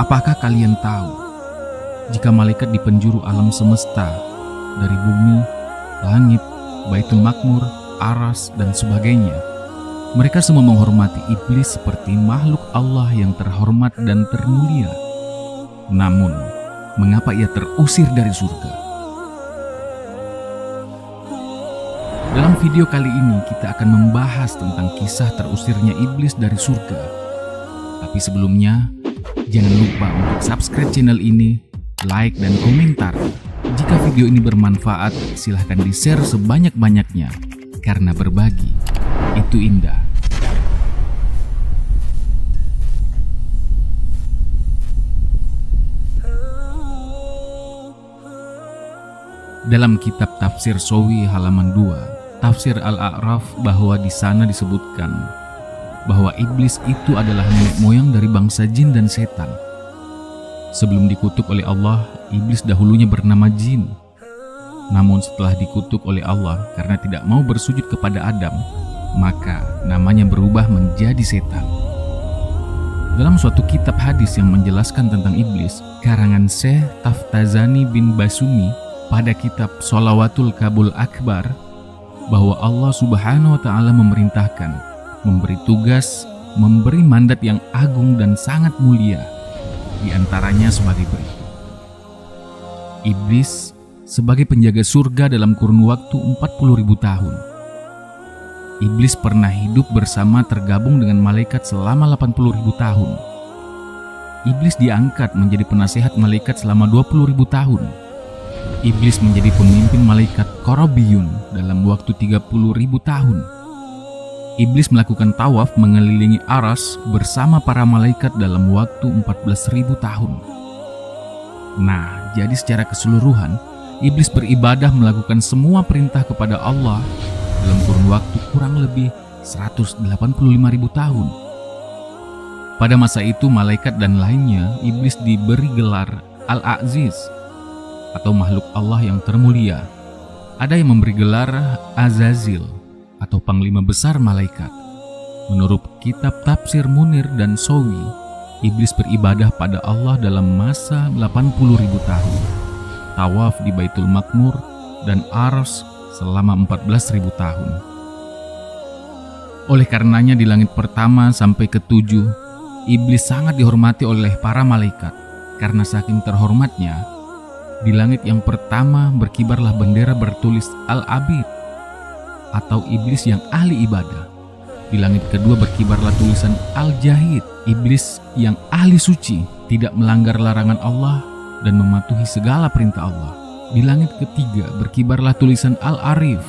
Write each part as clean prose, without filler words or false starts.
Apakah kalian tahu, jika malaikat di penjuru alam semesta, dari bumi, langit, Baitul Makmur, Aras, dan sebagainya, mereka semua menghormati iblis seperti makhluk Allah yang terhormat dan termulia. Namun, mengapa ia terusir dari surga? Dalam video kali ini kita akan membahas tentang kisah terusirnya iblis dari surga. Tapi sebelumnya, jangan lupa untuk subscribe channel ini, like dan komentar. Jika video ini bermanfaat, silahkan di-share sebanyak-banyaknya, karena berbagi itu indah. Dalam kitab Tafsir Shawi halaman 2, Tafsir Al-A'raf, bahwa di sana disebutkan bahwa iblis itu adalah nenek moyang dari bangsa jin dan setan. Sebelum dikutuk oleh Allah, iblis dahulunya bernama jin. Namun setelah dikutuk oleh Allah karena tidak mau bersujud kepada Adam, maka namanya berubah menjadi setan. Dalam suatu kitab hadis yang menjelaskan tentang iblis, karangan Syekh Taftazani bin Basumi pada kitab Sholawatul Kabul Akbar, bahwa Allah Subhanahu wa Ta'ala memerintahkan, memberi tugas, memberi mandat yang agung dan sangat mulia, di antaranya sebagai berikut. Iblis sebagai penjaga surga dalam kurun waktu 40.000 tahun. Iblis pernah hidup bersama tergabung dengan malaikat selama 80.000 tahun. Iblis diangkat menjadi penasehat malaikat selama 20.000 tahun. Iblis menjadi pemimpin malaikat Qarabiyun dalam waktu 30.000 tahun. Iblis melakukan tawaf mengelilingi Aras bersama para malaikat dalam waktu 14.000 tahun. Nah, jadi secara keseluruhan, iblis beribadah melakukan semua perintah kepada Allah dalam kurun waktu kurang lebih 185.000 tahun. Pada masa itu, malaikat dan lainnya, iblis diberi gelar Al-Aziz, atau makhluk Allah yang termulia. Ada yang memberi gelar Azazil, atau panglima besar malaikat. Menurut kitab Tafsir Munir dan Shawi, iblis beribadah pada Allah dalam masa 80.000 tahun, tawaf di Baitul Makmur dan Aras selama 14.000 tahun. Oleh karenanya di langit pertama sampai ke-7, iblis sangat dihormati oleh para malaikat. Karena saking terhormatnya, di langit yang pertama berkibarlah bendera bertulis Al-Abid, atau iblis yang ahli ibadah. Di langit kedua berkibarlah tulisan Al-Jahid, iblis yang ahli suci, tidak melanggar larangan Allah dan mematuhi segala perintah Allah. Di langit ketiga berkibarlah tulisan Al-Arif,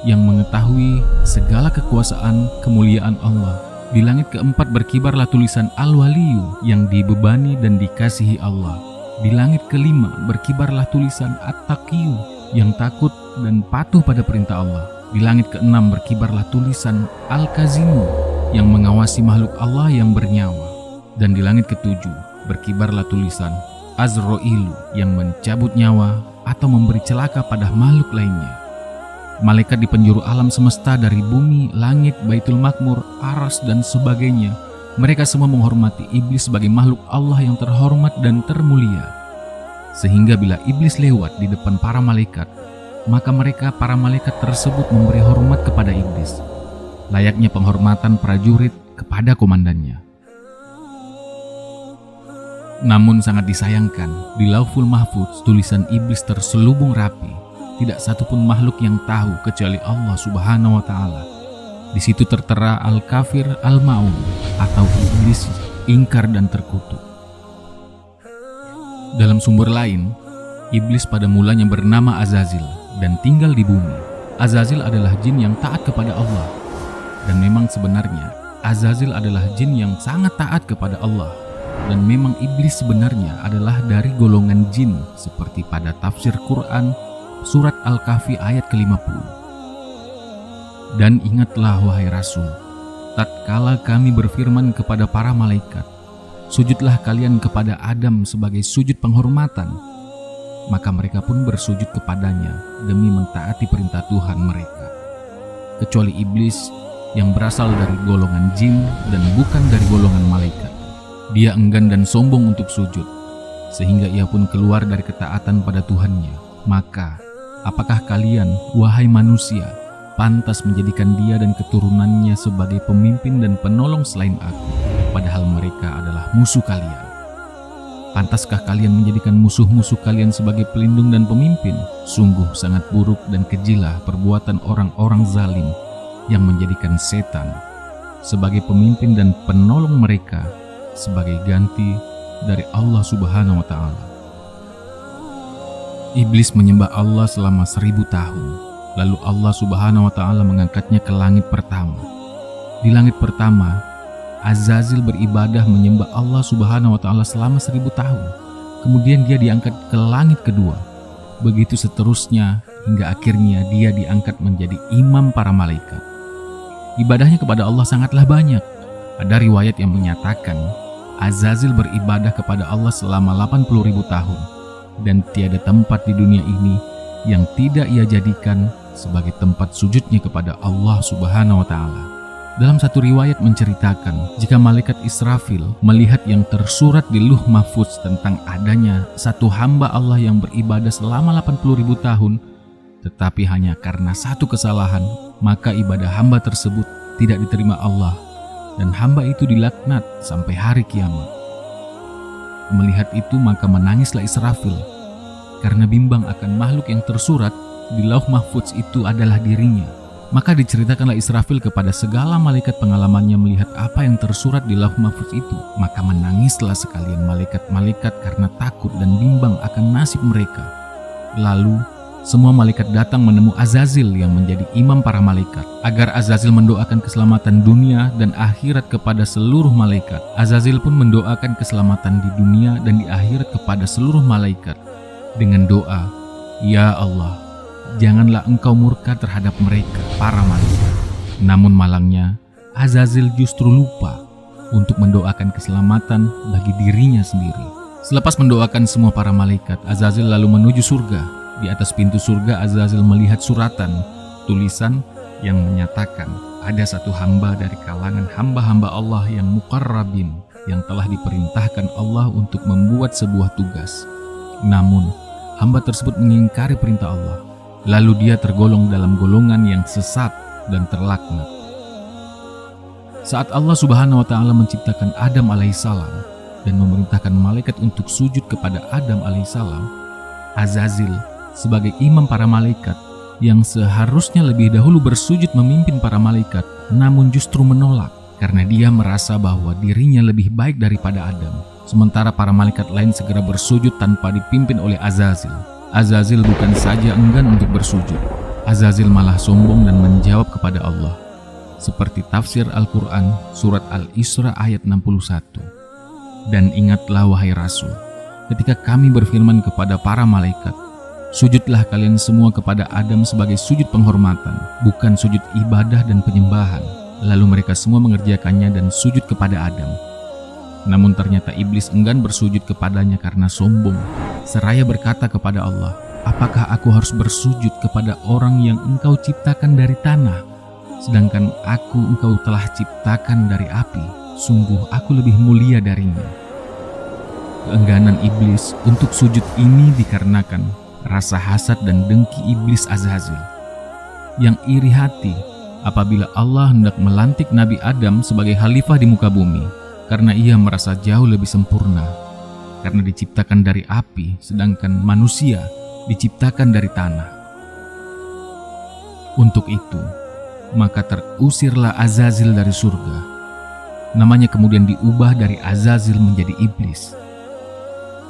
yang mengetahui segala kekuasaan kemuliaan Allah. Di langit keempat berkibarlah tulisan Al-Waliyu, yang dibebani dan dikasihi Allah. Di langit kelima berkibarlah tulisan At-Taqiyu, yang takut dan patuh pada perintah Allah. Di langit keenam berkibarlah tulisan Al-Kazimu, yang mengawasi makhluk Allah yang bernyawa. Dan di langit ketujuh berkibarlah tulisan Azroilu, yang mencabut nyawa atau memberi celaka pada makhluk lainnya. Malaikat di penjuru alam semesta dari bumi, langit, Baitul Makmur, Aras, dan sebagainya, mereka semua menghormati iblis sebagai makhluk Allah yang terhormat dan termulia. Sehingga bila iblis lewat di depan para malaikat, maka para malaikat tersebut memberi hormat kepada iblis, layaknya penghormatan prajurit kepada komandannya. Namun sangat disayangkan, di Lauhul Mahfuz tulisan iblis terselubung rapi. Tidak satupun makhluk yang tahu kecuali Allah Subhanahu wa Ta'ala. Di situ tertera Al-Kafir Al-Ma'un, atau iblis ingkar dan terkutuk. Dalam sumber lain, iblis pada mulanya bernama Azazil dan tinggal di bumi. Azazil adalah jin yang taat kepada Allah. Dan memang sebenarnya Azazil adalah jin yang sangat taat kepada Allah. Dan memang iblis sebenarnya adalah dari golongan jin, seperti pada tafsir Quran Surat Al-Kahfi ayat ke-50. Dan ingatlah wahai Rasul, tatkala kami berfirman kepada para malaikat, sujudlah kalian kepada Adam sebagai sujud penghormatan, maka mereka pun bersujud kepadanya demi mentaati perintah Tuhan mereka, kecuali iblis yang berasal dari golongan jin dan bukan dari golongan malaikat. Dia enggan dan sombong untuk sujud, sehingga ia pun keluar dari ketaatan pada Tuhannya. Maka, apakah kalian, wahai manusia, pantas menjadikan dia dan keturunannya sebagai pemimpin dan penolong selain aku, padahal mereka adalah musuh kalian? Pantaskah kalian menjadikan musuh-musuh kalian sebagai pelindung dan pemimpin? Sungguh sangat buruk dan kejilah perbuatan orang-orang zalim yang menjadikan setan sebagai pemimpin dan penolong mereka sebagai ganti dari Allah Subhanahu wa Ta'ala. Iblis menyembah Allah selama 1000 tahun. Lalu Allah Subhanahu wa Ta'ala mengangkatnya ke langit pertama. Di langit pertama, Azazil beribadah menyembah Allah Subhanahu wa Ta'ala selama 1000 tahun. Kemudian dia diangkat ke langit kedua. Begitu seterusnya hingga akhirnya dia diangkat menjadi imam para malaikat. Ibadahnya kepada Allah sangatlah banyak. Ada riwayat yang menyatakan Azazil beribadah kepada Allah selama 80.000 tahun dan tiada tempat di dunia ini yang tidak ia jadikan sebagai tempat sujudnya kepada Allah Subhanahu wa Ta'ala. Dalam satu riwayat menceritakan jika malaikat Israfil melihat yang tersurat di Lauh Mahfuz tentang adanya satu hamba Allah yang beribadah selama 80.000 tahun, tetapi hanya karena satu kesalahan, maka ibadah hamba tersebut tidak diterima Allah dan hamba itu dilaknat sampai hari kiamat. Melihat itu maka menangislah Israfil karena bimbang akan makhluk yang tersurat di Lauh Mahfuz itu adalah dirinya. Maka diceritakanlah Israfil kepada segala malaikat pengalamannya melihat apa yang tersurat di Lauh Mahfuz itu. Maka menangislah sekalian malaikat-malaikat karena takut dan bimbang akan nasib mereka. Lalu semua malaikat datang menemui Azazil yang menjadi imam para malaikat agar Azazil mendoakan keselamatan dunia dan akhirat kepada seluruh malaikat. Azazil pun mendoakan keselamatan di dunia dan di akhirat kepada seluruh malaikat dengan doa, "Ya Allah, janganlah engkau murka terhadap mereka, para malaikat." Namun malangnya, Azazil justru lupa untuk mendoakan keselamatan bagi dirinya sendiri. Selepas mendoakan semua para malaikat, Azazil lalu menuju surga. Di atas pintu surga, Azazil melihat suratan, tulisan yang menyatakan ada satu hamba dari kalangan hamba-hamba Allah yang muqarrabin, yang telah diperintahkan Allah untuk membuat sebuah tugas. Namun, hamba tersebut mengingkari perintah Allah. Lalu dia tergolong dalam golongan yang sesat dan terlaknat. Saat Allah Subhanahu wa Ta'ala menciptakan Adam alaihissalam dan memerintahkan malaikat untuk sujud kepada Adam alaihissalam, Azazil sebagai imam para malaikat yang seharusnya lebih dahulu bersujud memimpin para malaikat, namun justru menolak karena dia merasa bahwa dirinya lebih baik daripada Adam. Sementara para malaikat lain segera bersujud tanpa dipimpin oleh Azazil. Azazil bukan saja enggan untuk bersujud, Azazil malah sombong dan menjawab kepada Allah. Seperti tafsir Al-Quran surat Al-Isra ayat 61. Dan ingatlah wahai Rasul, ketika kami berfirman kepada para malaikat, sujudlah kalian semua kepada Adam sebagai sujud penghormatan, bukan sujud ibadah dan penyembahan. Lalu mereka semua mengerjakannya dan sujud kepada Adam. Namun ternyata iblis enggan bersujud kepadanya karena sombong, seraya berkata kepada Allah, "Apakah aku harus bersujud kepada orang yang engkau ciptakan dari tanah, sedangkan aku engkau telah ciptakan dari api? Sungguh aku lebih mulia darinya." Keengganan iblis untuk sujud ini dikarenakan rasa hasad dan dengki iblis Azazil yang iri hati apabila Allah hendak melantik Nabi Adam sebagai khalifah di muka bumi, karena ia merasa jauh lebih sempurna karena diciptakan dari api, sedangkan manusia diciptakan dari tanah. Untuk itu, maka terusirlah Azazil dari surga. Namanya kemudian diubah dari Azazil menjadi iblis.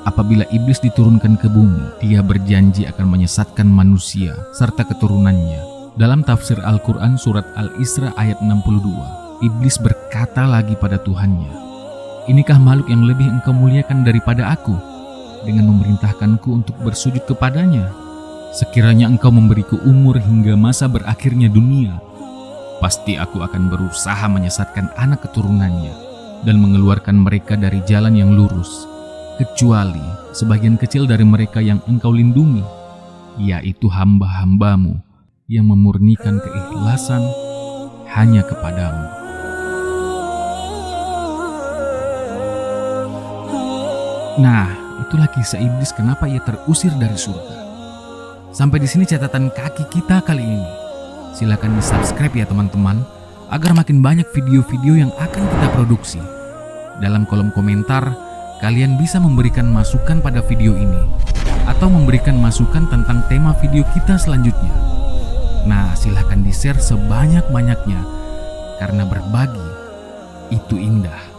Apabila iblis diturunkan ke bumi, dia berjanji akan menyesatkan manusia serta keturunannya. Dalam tafsir Al-Quran surat Al-Isra ayat 62, iblis berkata lagi pada Tuhannya, "Inikah makhluk yang lebih engkau muliakan daripada aku dengan memerintahkanku untuk bersujud kepadanya? Sekiranya engkau memberiku umur hingga masa berakhirnya dunia, pasti aku akan berusaha menyesatkan anak keturunannya dan mengeluarkan mereka dari jalan yang lurus, kecuali sebagian kecil dari mereka yang engkau lindungi, yaitu hamba-hambamu yang memurnikan keikhlasan hanya kepadamu. Nah, itulah kisah iblis kenapa ia terusir dari surga. Sampai di sini catatan kaki kita kali ini. Silakan di-subscribe ya teman-teman, agar makin banyak video-video yang akan kita produksi. Dalam kolom komentar, kalian bisa memberikan masukan pada video ini, atau memberikan masukan tentang tema video kita selanjutnya. Nah, silahkan di-share sebanyak-banyaknya, karena berbagi itu indah.